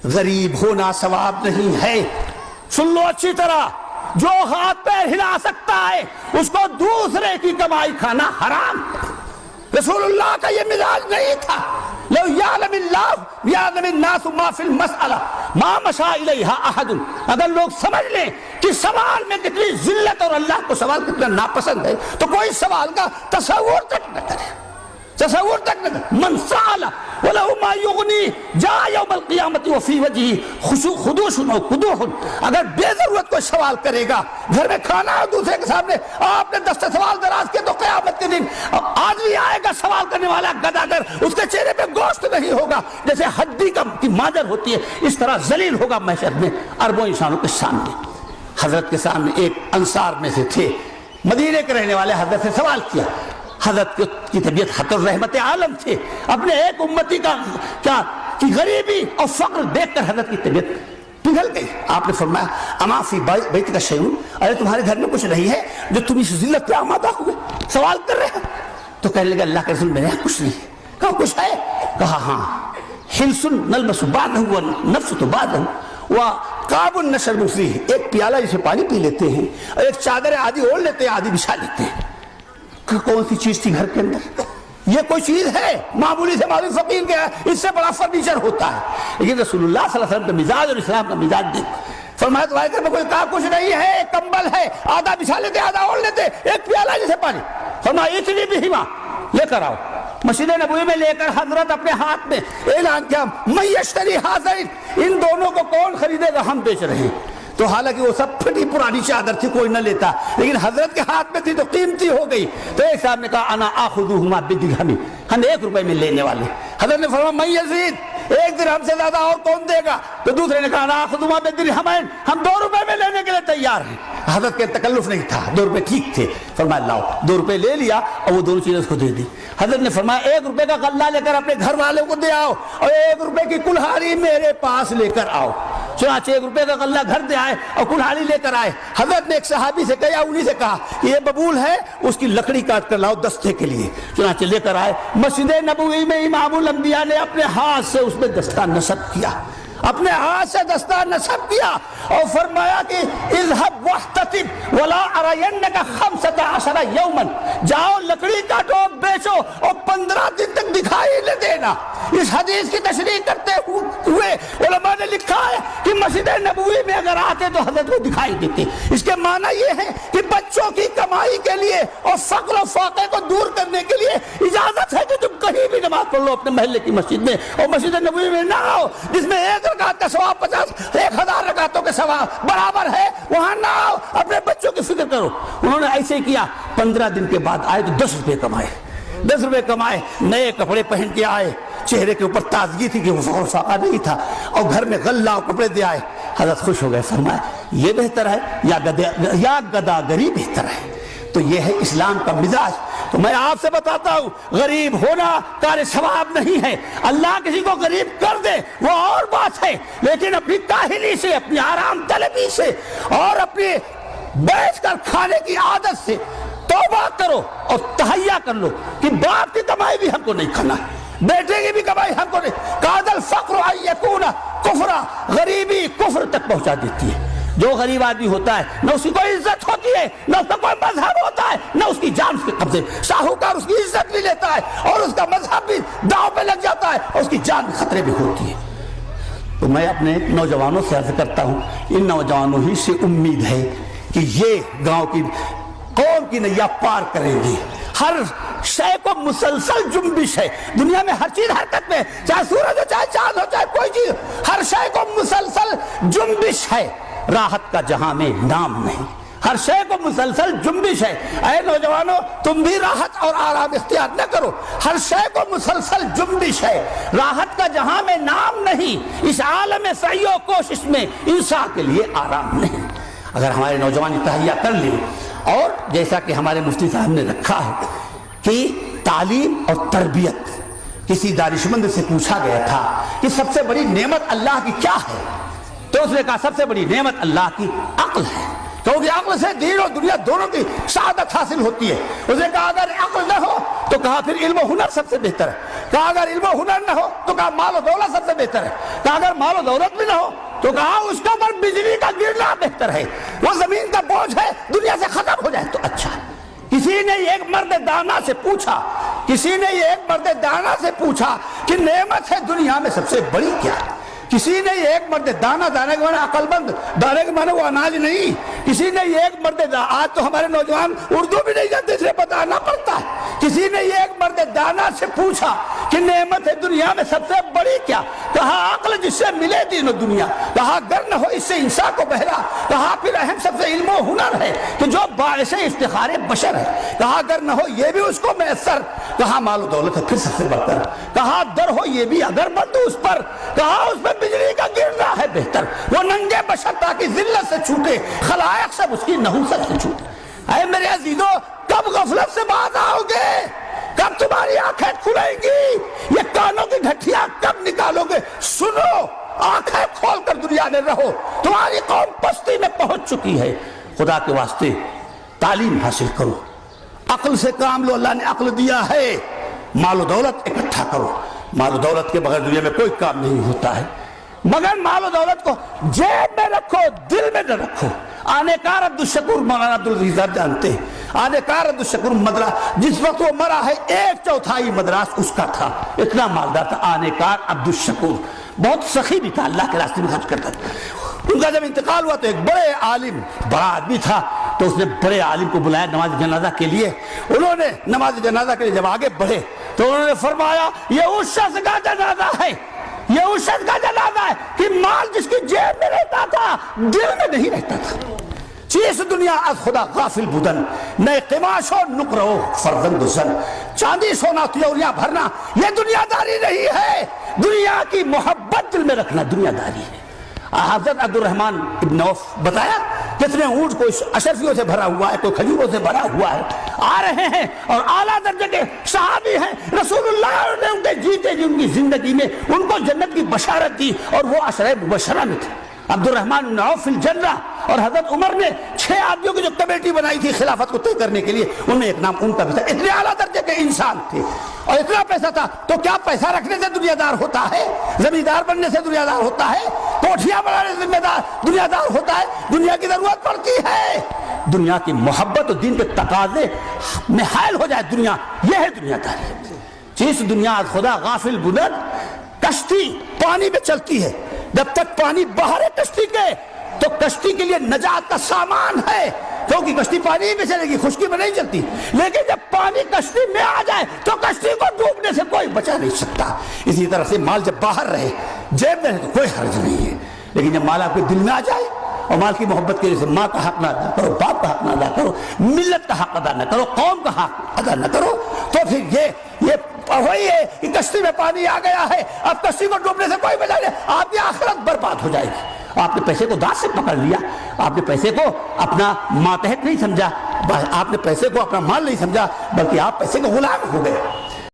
غریب ہونا ثواب نہیں ہے. سن لو اچھی طرح, جو ہاتھ پیر ہلا سکتا ہے اس کو دوسرے کی کمائی کھانا حرام. رسول اللہ کا یہ مزاج نہیں تھا. لو یعلم اللہ یعلم الناس ما فی المسئلہ ما مشا الیہا احد. اگر لوگ سمجھ لیں کہ سوال میں کتنی ذلت اور اللہ کو سوال کتنا ناپسند ہے تو کوئی سوال کا تصور تک نہ کرے, تصور تک نہ کرے. من سأل وَلَهُ مَا يُغْنِي جَاءَ يَوْمَ الْقِيَامَةِ وَفِي وَجْهِهِ خُدُوشٌ أَوْ قُدُوحٌ. اگر بے ضرورت کوئی سوال کرے گا, گھر میں کھانا ہے دوسرے کے سامنے, آپ نے دستے سوال دراز کیے تو قیامت کے دن آدمی آئے گا سوال کرنے والا گداگر, اس کے چہرے پہ گوشت نہیں ہوگا, جیسے ہڈی کی مادر ہوتی ہے اس طرح ذلیل ہوگا محشر میں اربوں انسانوں کے سامنے. حضرت کے سامنے ایک انصار میں سے تھے, مدینے کے رہنے والے, حضرت سے سوال کیا. حضرت کی طبیعت خط الرحمت عالم تھے, اپنے ایک امتی کا غریبی اور فقر دیکھ کر حضرت کی طبیعت پگھل گئی. آپ نے فرمایا اما فی بیت کا شیء, ارے تمہارے گھر میں کچھ نہیں ہے جو تم اس ذلت پہ آمادہ ہوئے سوال کر رہے ہیں؟ تو کہنے لگا اللہ کے رسول میرے یہاں کچھ نہیں. کہا کچھ ہے؟ کہا ہاں, حلسن نلبس بعدہ ونفس تو بعدہ وقاب نشرب فیہ, ایک پیالہ جسے پانی پی لیتے ہیں اور ایک چادر آدھی اوڑھ لیتے ہیں آدھی بچھا لیتے ہیں. کون سی چیز تھی گھر کے اندر؟ یہ کوئی چیز ہے معمولی سے معمولی فقیر کے, اس سے بڑا فرنیچر ہوتا ہے. لیکن رسول اللہ صلی اللہ علیہ وسلم کا مزاج اور اسلام کا مزاج دیکھ, فرمایا تمہارے گھر میں کوئی کہا کچھ نہیں ہے, ایک کمبل ہے آدھا بچھا لیتے آدھا اوڑھ لیتے, ایک پیالہ جسے پانی. فرمایا اتنی بہما لے کر آؤ. مسجد نبوی میں لے کر حضرت اپنے ہاتھ میں اعلان کیا من یشتری ھذین, ان دونوں کو کون خریدے گا, ہم بیچ رہے ہیں. تو حالانکہ وہ سب پھٹی پرانی چادر تھی, کوئی نہ لیتا, لیکن حضرت کے ہاتھ میں تھی تو قیمتی ہو گئی. تو ایک صاحب نے کہا انا آخذہما بدرہم, ہم 1 روپے میں لینے والے. حضرت نے فرمایا من یزید, 1 درہم سے زیادہ اور کون دے گا؟ تو دوسرے نے کہا انا آخذہما بدرہمین, ہم 2 روپے میں لینے کے لیے تیار ہیں. حضرت کے تکلف نہیں تھا, 2 روپے ٹھیک تھے. فرمایا لاؤ, 2 روپے لے لیا اور وہ دونوں چیزیں اس کو دے دی. حضرت نے فرمایا 1 روپے کا غلہ لے کر اپنے گھر والوں کو دے آؤ اور 1 روپے کی کلہاڑی میرے پاس لے کر آؤ. چنانچہ 1 روپے کا غلہ گھر دے آئے اور کلہاڑی لے کر آئے. حضرت نے ایک صحابی سے کہا, انہی سے کہا کہ یہ ببول ہے, اس کی لکڑی کاٹ کر لاؤ دستے کے لیے. چنانچہ لے کر آئے. مسجد نبوی میں امام الانبیاء نے اپنے ہاتھ سے اس میں دستہ نصب کیا, اپنے ہاتھ سے دستہ نصب کیا اور فرمایا کہ اذهب واحتطب ولا ارینک 15 یوما, جاؤ لکڑی کاٹو بیچو اور 15 دن تک دکھائی نہ دینا. اس حدیث کی تشریح کرتے ہوئے علماء نے لکھا ہے کہ مسجد نبوی میں اگر آتے تو حضرت کو دکھائی دیتے. اس کے معنی یہ ہے کہ بچوں کی کمائی کے لیے اور فقر و فاقے کو دور کرنے کے لیے اجازت ہے کہ تم کہیں بھی نماز پڑھ لو اپنے محلے کی مسجد میں, اور مسجد نبوی میں نہ آؤ جس میں 1 رکعت کا ثواب 1000 رکعتوں کے ثواب برابر ہے, وہاں نہ آؤ, اپنے بچوں کی فکر کرو. انہوں نے ایسے ہی کیا. 15 دن کے بعد آئے تو 10 روپے کمائے, 10 روپے کمائے, نئے کپڑے پہن کے آئے, چہرے کے اوپر تازگی تھی کہ وہ فخر فاقہ نہیں تھا, اور گھر میں غلہ اور کپڑے دے آئے. حضرت خوش ہو گئے, فرمایا یہ بہتر ہے یا گداگری بہتر ہے. تو یہ ہے اسلام کا مزاج. تو میں آپ سے بتاتا ہوں, غریب ہونا کار ثواب نہیں ہے. اللہ کسی کو غریب کر دے وہ اور بات ہے, لیکن اپنی کاہلی سے, اپنی آرام طلبی سے اور اپنی بیٹھ کر کھانے کی عادت سے توبہ کرو اور تہیا کر لو کہ باپ کی کمائی بھی ہم کو نہیں کھانا ہے, بیٹے کی بھی کمائی ہم کو نہیں. کاد الفقر ان یکون کفرا, غریبی کفر تک پہنچا دیتی ہے. جو غریب آدمی ہوتا ہے نہ اس کی کوئی عزت ہوتی ہے, نہ اس کا کوئی مذہب ہوتا ہے, نہ اس کی جان اس کے قبضے. شاہوکار اس کی عزت بھی لیتا ہے اور اس کا مذہب بھی داؤ پہ لگ جاتا ہے اور اس کی جان بھی خطرے بھی ہوتی ہے. تو میں اپنے نوجوانوں سے عرض کرتا ہوں, ان نوجوانوں ہی سے امید ہے کہ یہ گاؤں کی قوم کی نیا پار کریں گے. ہر شے کو مسلسل جنبش ہے دنیا میں, ہر چیز حرکت میں, چاہے سورج ہو چاہے چاند ہو چاہے کوئی چیز, ہر شے کو مسلسل جنبش ہے. راحت کا جہاں میں نام نہیں, ہر شے کو مسلسل جنبش ہے. اے نوجوانوں, تم بھی راحت اور آرام اختیار نہ کرو, ہر شے کو مسلسل جنبش ہے. راحت کا جہاں میں نام نہیں, اس عالم سعی و کوشش میں انسان کے لیے آرام نہیں. اگر ہمارے نوجوان تہیا کر لیں, اور جیسا کہ ہمارے مفتی صاحب نے رکھا ہے کہ تعلیم اور تربیت, کسی دانشمند سے پوچھا گیا تھا کہ سب سے بڑی نعمت اللہ کی کیا ہے, تو اس نے کہا سب سے بڑی نعمت اللہ کی عقل ہے, کیونکہ عقل سے دین اور دنیا دونوں کی سعادت حاصل ہوتی ہے. اس نے کہا اگر عقل نہ ہو تو کہا پھر علم و ہنر سب سے بہتر ہے. کہا اگر علم و ہنر نہ ہو تو کہا مال و دولت سب سے بہتر ہے، کہا اگر مال و دولت بھی نہ ہو تو کہا اس کے اوپر بجلی کا گرنا بہتر ہے، وہ زمین کا بوجھ ہے دنیا سے ختم ہو جائے تو اچھا ہے۔ کسی نے ایک مرد دانا سے پوچھا، کسی نے ایک مرد دانا سے پوچھا کہ نعمت ہے دنیا میں سب سے بڑی کیا ہے؟ کسی نے ایک مرد دانا، دانے کے معنی عقل مند، دانے کے معنی وہ اناج نہیں، کسی نے ایک مرد آج تو ہمارے نوجوان اردو بھی نہیں جانتے اسے بتانا پڑتا ہے، کسی نے ایک مرد دانا سے پوچھا کہ نعمت ہے دنیا میں سب سے بڑی کیا؟ کہا عقل جس سے ملے دین و دنیا، کہا گر نہ ہو اس سے انسان کو بہرا، کہا پھر اہم سب سے علم و ہنر ہے کہ جو باعث افتخار بشر ہے، کہا گر نہ ہو یہ بھی اس کو میسر، کہا مال و دولت ہے پھر سب سے بہتر، کہا در ہو یہ بھی اگر بند اس پر، کہا اس پر بجلی کا گرنا ہے بہتر، وہ ننگے بشر تاکہ ذلت سے چھوٹے، خلائق سب اس کی نحوست سے چھوٹے۔ اے میرے عزیزو کب غفلت سے باز آؤ گے؟ کب تمہاری آنکھیں کھلیں گی؟ یہ کانوں کی گھٹیاں کب نکالو گے؟ سنو، آنکھیں کھول کر دنیا میں رہو، تمہاری قوم پستی میں پہنچ چکی ہے۔ خدا کے واسطے تعلیم حاصل کرو، عقل سے کام لو، اللہ نے عقل دیا ہے، مال و دولت اکٹھا کرو، مال و دولت کے بغیر دنیا میں کوئی کام نہیں ہوتا ہے، مگر مال و دولت کو جیب میں رکھو، دل میں نہ رکھو۔ آنے کار عبدالشکور مولانا عبدالعزیز صاحب جانتے ہیں، آنے کار عبدالشکور مدراس جس وقت وہ مرا ہے 1/4 مدراس اس کا تھا، اتنا مالدار تھا آنے کار عبدالشکور، بہت سخی بھی تھا، اللہ کے راستے میں خرچ کرتا تھا۔ ان کا جب انتقال ہوا تو ایک بڑے عالم، بڑا آدمی تھا، تو اس نے بڑے عالم کو بلایا نماز جنازہ کے لیے۔ انہوں نے نماز جنازہ کے لیے جب آگے بڑھے تو انہوں نے فرمایا یہ اس شخص کا جنازہ ہے، یہ اس شخص کا جنازہ ہے کہ مال جس کی جیب میں رہتا تھا دل میں نہیں رہتا تھا۔ چیز دنیا از خدا غافل بودن، نئے قماش و نقرو فرزند زن، چاندی سونا تیوریاں بھرنا یہ دنیا داری نہیں ہے، دنیا کی محبت دل میں رکھنا دنیا داری ہے۔ حضرت عبدالرحمن ابن عوف بتایا کتنے اونٹ کو اشرفیوں سے بھرا ہوا ہے، کوئی کھجوروں سے بھرا ہوا ہے، آ رہے ہیں اور اعلیٰ درجے کے صحابی ہیں، رسول اللہ نے ان کے جیتے جی ان کی زندگی میں ان کو جنت کی بشارت دی اور وہ عشرہ مبشرہ میں تھے۔ عبدالرحمن بن عوف فی الجنہ، اور حضرت عمر نے 6 آدمیوں کی جو کمیٹی بنائی تھی خلافت کو طے کرنے کے لیے، ان میں ایک نام ان کا بھی تھا۔ اتنے اعلیٰ درجے کے انسان تھے اور اتنا پیسہ تھا، تو کیا پیسہ رکھنے سے دنیا دار ہوتا ہے؟ زمیندار بننے سے دنیا دار ہوتا ہے؟ کوٹھیاں بنانے سے دنیا دار ہوتا ہے؟ دنیا کی ضرورت پڑتی ہے، دنیا کی محبت اور دین کے تقاضے میں حائل ہو جائے دنیا، یہ ہے دنیا داری۔ چیز دنیا از خدا غافل بودن، کشتی پانی میں چلتی ہے، جب تک پانی باہر ہے کشتی کے تو کشتی کے لیے نجات کا سامان ہے، کیونکہ کشتی پانی میں چلے گی، خشکی میں نہیں چلتی، لیکن جب پانی کشتی میں آ جائے تو کشتی کو ڈوبنے سے کوئی بچا نہیں سکتا۔ اسی طرح سے مال جب باہر رہے جیب میں رہے تو کوئی حرج نہیں ہے، لیکن جب مال آپ کے دل میں آ جائے اور مال کی محبت کے لیے ماں کا حق نہ ادا کرو، باپ کا حق نہ ادا کرو، ملت کا حق ادا نہ کرو، قوم کا حق ادا نہ کرو، تو پھر یہ وہی ہے کہ کشتی میں پانی آ گیا ہے، اب کشتی کو ڈوبنے سے کوئی بچا نہیں، آپ کی آخرت برباد ہو جائے گی۔ آپ نے پیسے کو دانت سے پکڑ لیا، آپ نے پیسے کو اپنا ماتحت نہیں سمجھا، آپ نے پیسے کو اپنا مال نہیں سمجھا، بلکہ آپ پیسے کے غلام ہو گئے۔